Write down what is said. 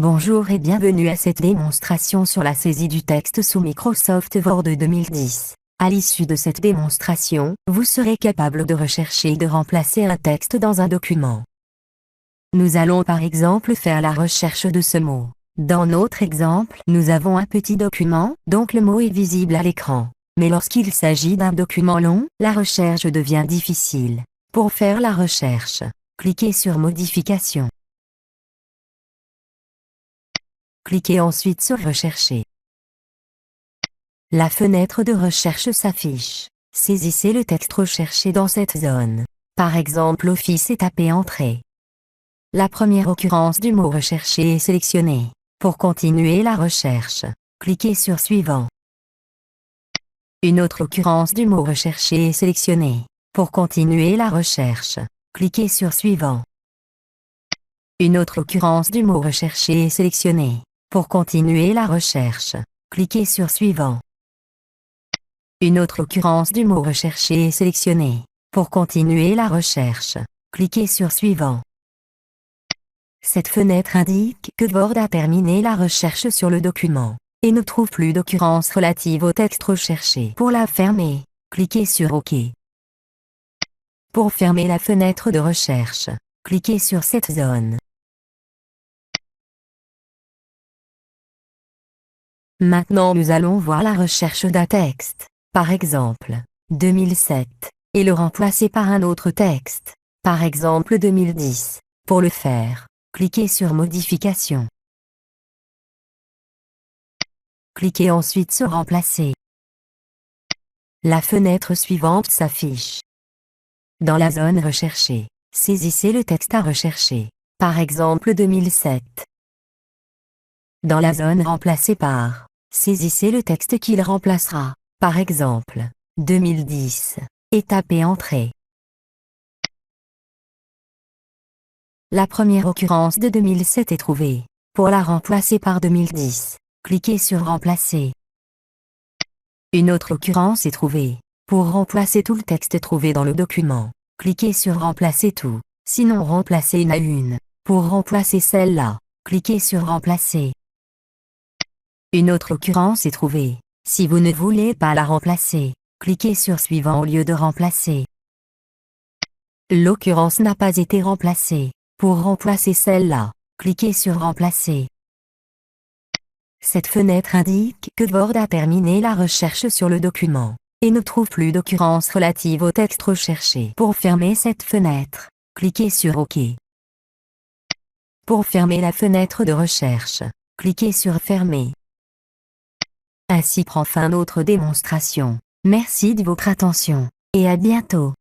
Bonjour et bienvenue à cette démonstration sur la saisie du texte sous Microsoft Word 2010. À l'issue de cette démonstration, vous serez capable de rechercher et de remplacer un texte dans un document. Nous allons par exemple faire la recherche de ce mot. Dans notre exemple, nous avons un petit document, donc le mot est visible à l'écran. Mais lorsqu'il s'agit d'un document long, la recherche devient difficile. Pour faire la recherche, cliquez sur Modifications. Cliquez ensuite sur Rechercher. La fenêtre de recherche s'affiche. Saisissez le texte recherché dans cette zone. Par exemple Office et tapez Entrée. La première occurrence du mot recherché est sélectionnée. Pour continuer la recherche, cliquez sur Suivant. Une autre occurrence du mot recherché est sélectionnée. Pour continuer la recherche, cliquez sur Suivant. Une autre occurrence du mot recherché est sélectionnée. Pour continuer la recherche, cliquez sur Suivant. Une autre occurrence du mot recherché est sélectionnée. Pour continuer la recherche, cliquez sur Suivant. Cette fenêtre indique que Word a terminé la recherche sur le document et ne trouve plus d'occurrence relative au texte recherché. Pour la fermer, cliquez sur OK. Pour fermer la fenêtre de recherche, cliquez sur cette zone. Maintenant nous allons voir la recherche d'un texte, par exemple, 2007, et le remplacer par un autre texte, par exemple 2010. Pour le faire, cliquez sur Modifications. Cliquez ensuite sur Remplacer. La fenêtre suivante s'affiche. Dans la zone recherchée, saisissez le texte à rechercher, par exemple 2007. Dans la zone remplacée par, saisissez le texte qu'il remplacera, par exemple, 2010, et tapez Entrée. La première occurrence de 2007 est trouvée. Pour la remplacer par 2010, cliquez sur Remplacer. Une autre occurrence est trouvée. Pour remplacer tout le texte trouvé dans le document, cliquez sur Remplacer tout, sinon remplacez une à une. Pour remplacer celle-là, cliquez sur Remplacer. Une autre occurrence est trouvée. Si vous ne voulez pas la remplacer, cliquez sur Suivant au lieu de Remplacer. L'occurrence n'a pas été remplacée. Pour remplacer celle-là, cliquez sur Remplacer. Cette fenêtre indique que Word a terminé la recherche sur le document et ne trouve plus d'occurrence relative au texte recherché. Pour fermer cette fenêtre, cliquez sur OK. Pour fermer la fenêtre de recherche, cliquez sur Fermer. Ainsi prend fin notre démonstration. Merci de votre attention, et à bientôt.